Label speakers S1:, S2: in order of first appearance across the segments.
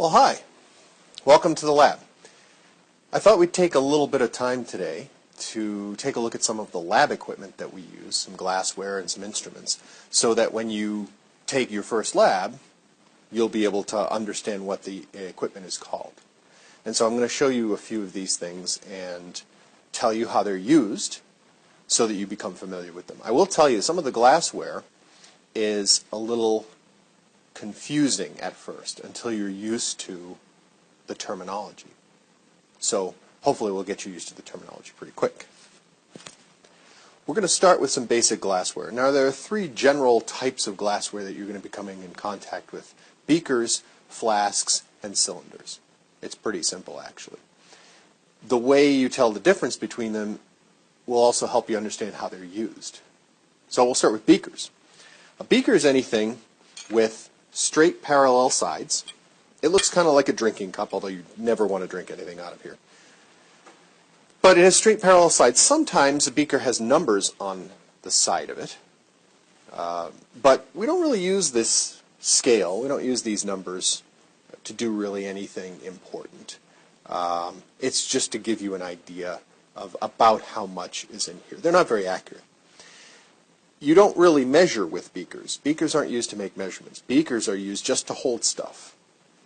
S1: Well, hi. Welcome to the lab. I thought we'd take a little bit of time today to take a look at some of the lab equipment that we use, some glassware and some instruments, so that when you take your first lab, you'll be able to understand what the equipment is called. And so I'm going to show you a few of these things and tell you how they're used so that you become familiar with them. I will tell you some of the glassware is a little confusing at first until you're used to the terminology. So hopefully we'll get you used to the terminology pretty quick. We're going to start with some basic glassware. Now there are three general types of glassware that you're going to be coming in contact with: beakers, flasks, and cylinders. It's pretty simple actually. The way you tell the difference between them will also help you understand how they're used. So we'll start with beakers. A beaker is anything with straight parallel sides. It looks kind of like a drinking cup, although you never want to drink anything out of here. But it has straight parallel sides. Sometimes a beaker has numbers on the side of it. But we don't really use this scale. We don't use these numbers to do really anything important. It's just to give you an idea of about how much is in here. They're not very accurate. You don't really measure with beakers. Beakers aren't used to make measurements. Beakers are used just to hold stuff.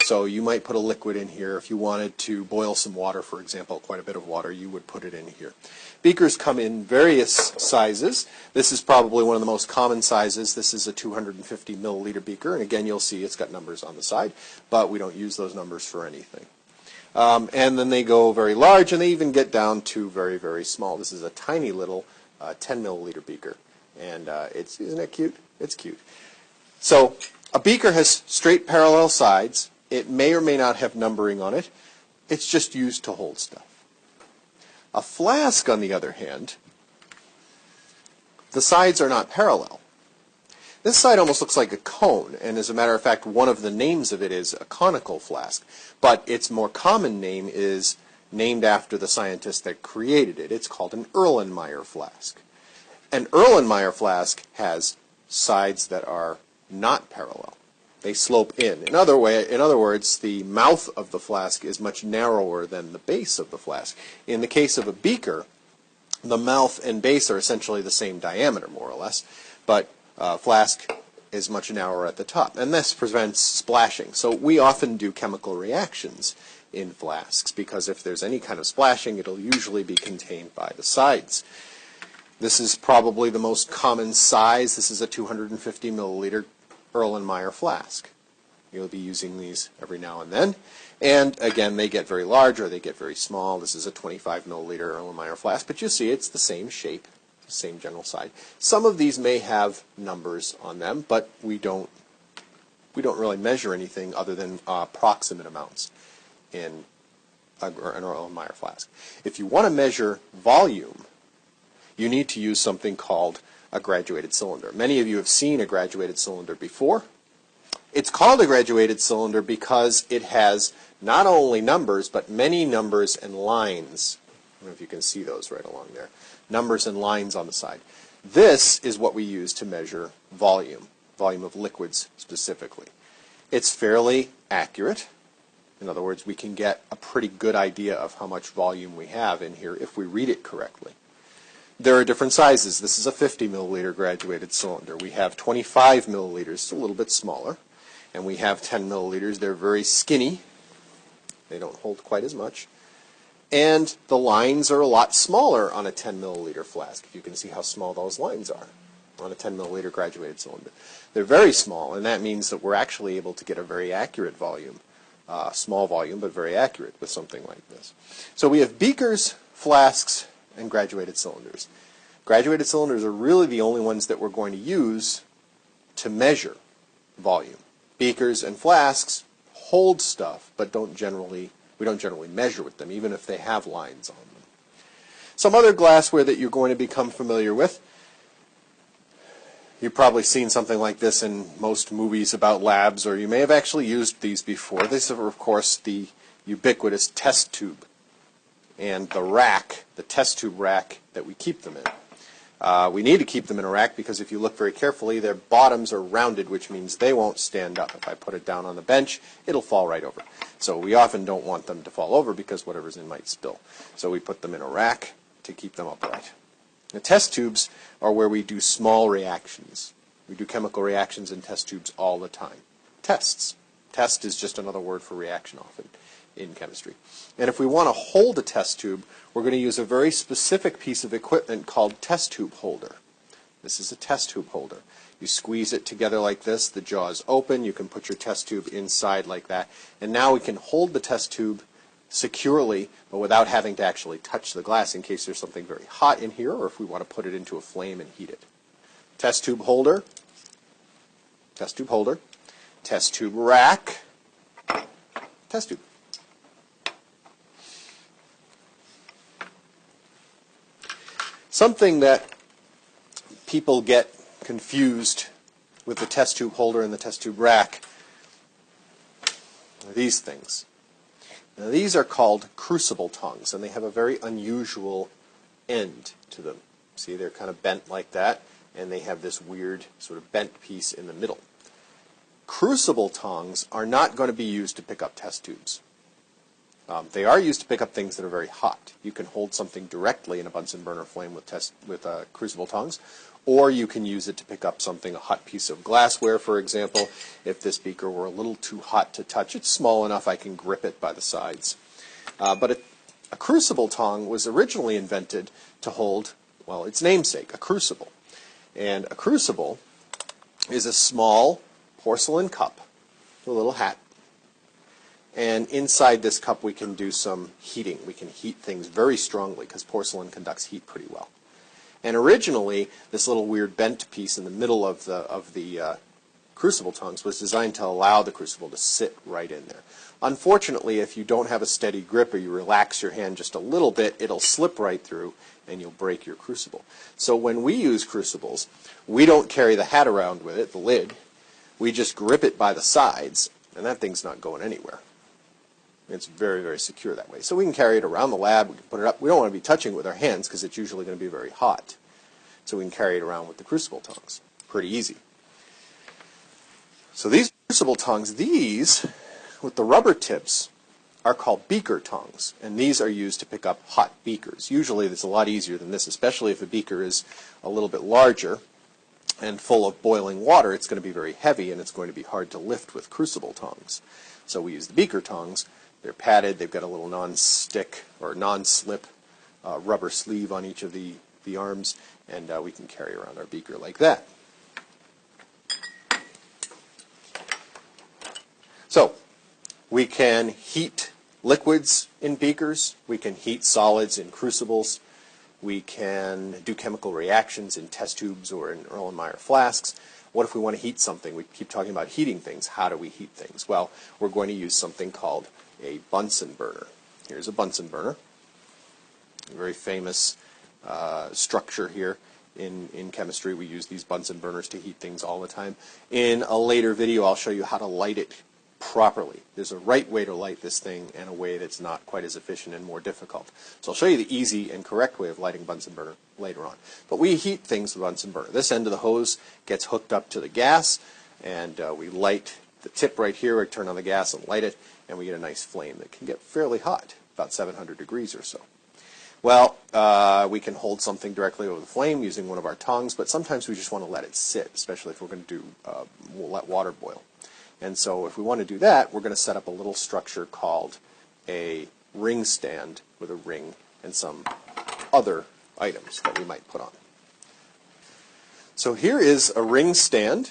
S1: So you might put a liquid in here. If you wanted to boil some water, for example, quite a bit of water, you would put it in here. Beakers come in various sizes. This is probably one of the most common sizes. This is a 250 milliliter beaker, and again you'll see it's got numbers on the side, but we don't use those numbers for anything. And then they go very large, and they even get down to very, very small. This is a tiny little 10 milliliter beaker. And isn't it cute? It's cute. So a beaker has straight parallel sides. It may or may not have numbering on it. It's just used to hold stuff. A flask, on the other hand, the sides are not parallel. This side almost looks like a cone, and as a matter of fact, one of the names of it is a conical flask. But its more common name is named after the scientist that created it. It's called an Erlenmeyer flask. An Erlenmeyer flask has sides that are not parallel. They slope in. In other words, the mouth of the flask is much narrower than the base of the flask. In the case of a beaker, the mouth and base are essentially the same diameter, more or less, but flask is much narrower at the top, and this prevents splashing. So we often do chemical reactions in flasks, because if there's any kind of splashing, it'll usually be contained by the sides. This is probably the most common size. This is a 250 milliliter Erlenmeyer flask. You'll be using these every now and then. And again, they get very large or they get very small. This is a 25 milliliter Erlenmeyer flask, but you see it's the same shape, the same general size. Some of these may have numbers on them, but we don't really measure anything other than approximate amounts in an Erlenmeyer flask. If you want to measure volume, you need to use something called a graduated cylinder. Many of you have seen a graduated cylinder before. It's called a graduated cylinder because it has not only numbers, but many numbers and lines. I don't know if you can see those right along there. Numbers and lines on the side. This is what we use to measure volume of liquids specifically. It's fairly accurate. In other words, we can get a pretty good idea of how much volume we have in here if we read it correctly. There are different sizes. This is a 50 milliliter graduated cylinder. We have 25 milliliters, a little bit smaller, and we have 10 milliliters. They're very skinny. They don't hold quite as much. And the lines are a lot smaller on a 10 milliliter flask, if you can see how small those lines are on a 10 milliliter graduated cylinder. They're very small, and that means that we're actually able to get a very accurate volume, small volume, but very accurate with something like this. So we have beakers, flasks, and graduated cylinders. Graduated cylinders are really the only ones that we're going to use to measure volume. Beakers and flasks hold stuff, but we don't generally measure with them, even if they have lines on them. Some other glassware that you're going to become familiar with. You've probably seen something like this in most movies about labs, or you may have actually used these before. These are, of course, the ubiquitous test tube and the rack, the test tube rack that we keep them in. We need to keep them in a rack because if you look very carefully, their bottoms are rounded, which means they won't stand up. If I put it down on the bench, it'll fall right over. So we often don't want them to fall over because whatever's in might spill. So we put them in a rack to keep them upright. The test tubes are where we do small reactions. We do chemical reactions in test tubes all the time. Tests. Test is just another word for reaction often in chemistry. And if we want to hold a test tube, we're going to use a very specific piece of equipment called test tube holder. This is a test tube holder. You squeeze it together like this, the jaw is open, you can put your test tube inside like that, and now we can hold the test tube securely, but without having to actually touch the glass in case there's something very hot in here or if we want to put it into a flame and heat it. Test tube holder, test tube holder, test tube rack, test tube. Something that people get confused with the test tube holder and the test tube rack are these things. Now these are called crucible tongs, and they have a very unusual end to them. See, they're kind of bent like that, and they have this weird sort of bent piece in the middle. Crucible tongs are not going to be used to pick up test tubes. They are used to pick up things that are very hot. You can hold something directly in a Bunsen burner flame with crucible tongs, or you can use it to pick up something, a hot piece of glassware, for example. If this beaker were a little too hot to touch, it's small enough I can grip it by the sides. But a crucible tong was originally invented to hold, well, its namesake, a crucible. And a crucible is a small porcelain cup with a little hat. And inside this cup we can do some heating. We can heat things very strongly because porcelain conducts heat pretty well. And originally, this little weird bent piece in the middle of the crucible tongs was designed to allow the crucible to sit right in there. Unfortunately, if you don't have a steady grip or you relax your hand just a little bit, it'll slip right through and you'll break your crucible. So when we use crucibles, we don't carry the hat around with it, the lid. We just grip it by the sides, and that thing's not going anywhere. It's very, very secure that way. So we can carry it around the lab, we can put it up. We don't want to be touching it with our hands because it's usually going to be very hot. So we can carry it around with the crucible tongs. Pretty easy. So these crucible tongs, these with the rubber tips, are called beaker tongs. And these are used to pick up hot beakers. Usually it's a lot easier than this, especially if a beaker is a little bit larger and full of boiling water. It's going to be very heavy and it's going to be hard to lift with crucible tongs. So we use the beaker tongs. They're padded. They've got a little non-stick or non-slip rubber sleeve on each of the arms, and we can carry around our beaker like that. So we can heat liquids in beakers. We can heat solids in crucibles. We can do chemical reactions in test tubes or in Erlenmeyer flasks. What if we want to heat something? We keep talking about heating things. How do we heat things? Well, we're going to use something called a Bunsen burner. Here's a Bunsen burner. A very famous structure here in chemistry. We use these Bunsen burners to heat things all the time. In a later video, I'll show you how to light it properly. There's a right way to light this thing and a way that's not quite as efficient and more difficult. So I'll show you the easy and correct way of lighting a Bunsen burner later on. But we heat things with a Bunsen burner. This end of the hose gets hooked up to the gas, and we light the tip right here. We turn on the gas and light it, and we get a nice flame that can get fairly hot, about 700 degrees or so. Well, we can hold something directly over the flame using one of our tongs, but sometimes we just want to let it sit, especially if we're going to we'll let water boil. And so if we want to do that, we're going to set up a little structure called a ring stand with a ring and some other items that we might put on. So here is a ring stand,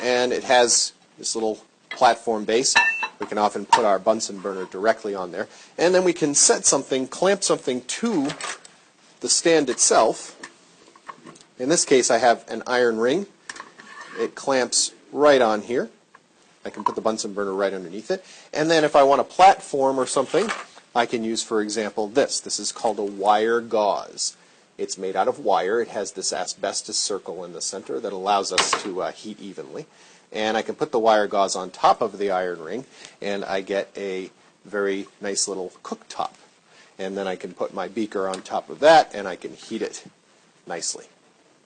S1: and it has this little platform base. We can often put our Bunsen burner directly on there. And then we can set something, clamp something to the stand itself. In this case, I have an iron ring. It clamps right on here. I can put the Bunsen burner right underneath it. And then if I want a platform or something, I can use, for example, this. This is called a wire gauze. It's made out of wire. It has this asbestos circle in the center that allows us to heat evenly. And I can put the wire gauze on top of the iron ring, and I get a very nice little cooktop. and then I can put my beaker on top of that, and I can heat it nicely.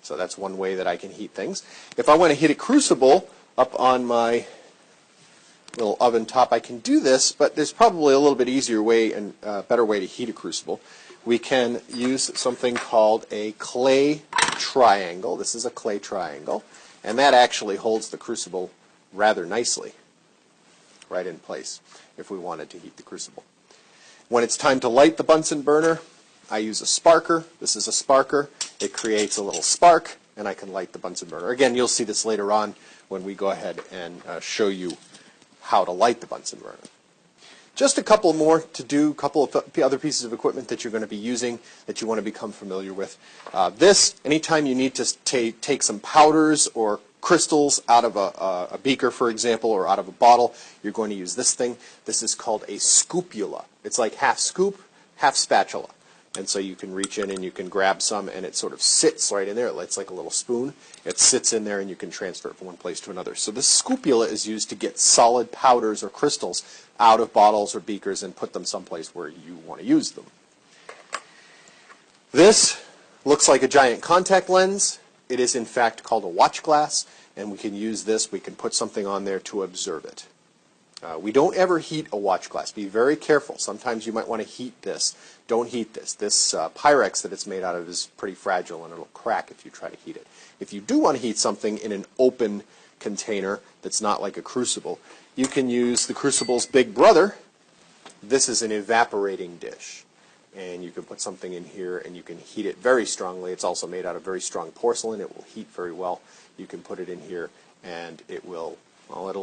S1: So that's one way that I can heat things. If I want to heat a crucible up on my little oven top, I can do this, but there's probably a little bit easier way and better way to heat a crucible. We can use something called a clay triangle. This is a clay triangle, and that actually holds the crucible rather nicely right in place if we wanted to heat the crucible. When it's time to light the Bunsen burner, I use a sparker. This is a sparker. It creates a little spark, and I can light the Bunsen burner. Again, you'll see this later on when we go ahead and show you how to light the Bunsen burner. Just a couple more to do, a couple of other pieces of equipment that you're going to be using that you want to become familiar with. Anytime you need to take some powders or crystals out of a beaker, for example, or out of a bottle, you're going to use this thing. This is called a scoopula. It's like half scoop, half spatula. And so you can reach in and you can grab some, and it sort of sits right in there. It's like a little spoon. It sits in there, and you can transfer it from one place to another. So this scoopula is used to get solid powders or crystals out of bottles or beakers and put them someplace where you want to use them. This looks like a giant contact lens. It is in fact called a watch glass, and we can use this. We can put something on there to observe it. We don't ever heat a watch glass. Be very careful. Sometimes you might want to heat this. Don't heat this. This Pyrex that it's made out of is pretty fragile, and it'll crack if you try to heat it. If you do want to heat something in an open container that's not like a crucible, you can use the crucible's big brother. This is an evaporating dish, and you can put something in here and you can heat it very strongly. It's also made out of very strong porcelain. It will heat very well. You can put it in here and it'll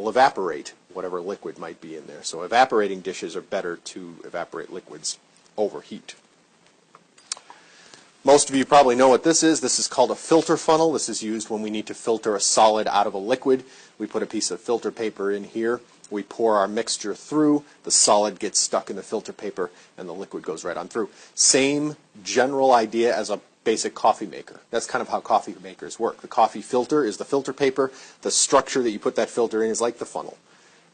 S1: evaporate whatever liquid might be in there. So evaporating dishes are better to evaporate liquids over heat. Most of you probably know what this is. This is called a filter funnel. This is used when we need to filter a solid out of a liquid. We put a piece of filter paper in here. We pour our mixture through. The solid gets stuck in the filter paper, and the liquid goes right on through. Same general idea as a basic coffee maker. That's kind of how coffee makers work. The coffee filter is the filter paper. The structure that you put that filter in is like the funnel.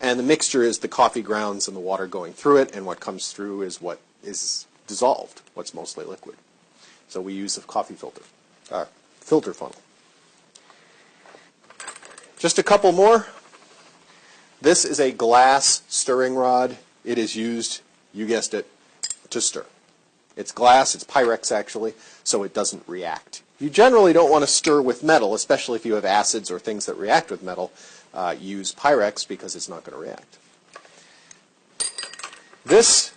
S1: And the mixture is the coffee grounds and the water going through it, and what comes through is what is dissolved, what's mostly liquid. So we use a coffee filter funnel. Just a couple more. This is a glass stirring rod. It is used, you guessed it, to stir. It's glass, it's Pyrex actually, so it doesn't react. You generally don't want to stir with metal, especially if you have acids or things that react with metal. Use Pyrex because it's not going to react. This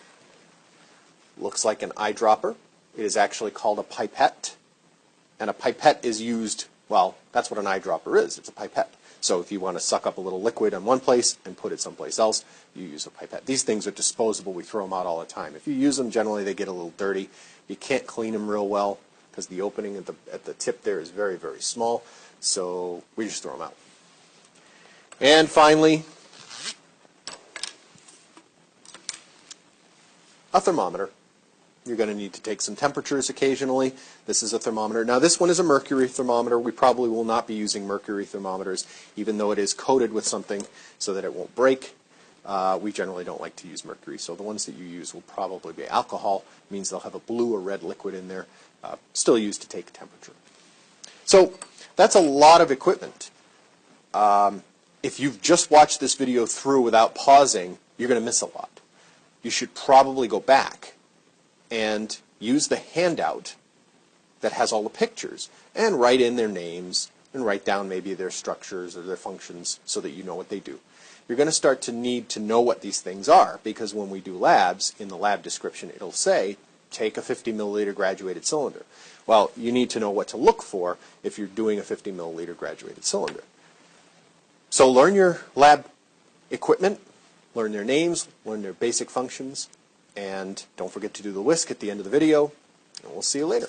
S1: looks like an eyedropper. It is actually called a pipette. And a pipette is used, well, that's what an eyedropper is. It's a pipette. So if you want to suck up a little liquid in one place and put it someplace else, you use a pipette. These things are disposable. We throw them out all the time. If you use them, generally they get a little dirty. You can't clean them real well because the opening at the tip there is very, very small. So we just throw them out. And finally, a thermometer. You're going to need to take some temperatures occasionally. This is a thermometer. Now this one is a mercury thermometer. We probably will not be using mercury thermometers, even though it is coated with something so that it won't break. We generally don't like to use mercury, so the ones that you use will probably be alcohol. It means they'll have a blue or red liquid in there, still used to take temperature. So that's a lot of equipment. If you've just watched this video through without pausing, you're going to miss a lot. You should probably go back and use the handout that has all the pictures and write in their names and write down maybe their structures or their functions so that you know what they do. You're going to start to need to know what these things are because when we do labs, in the lab description it'll say, take a 50 milliliter graduated cylinder. Well, you need to know what to look for if you're doing a 50 milliliter graduated cylinder. So learn your lab equipment, learn their names, learn their basic functions, and don't forget to do the whisk at the end of the video, and we'll see you later.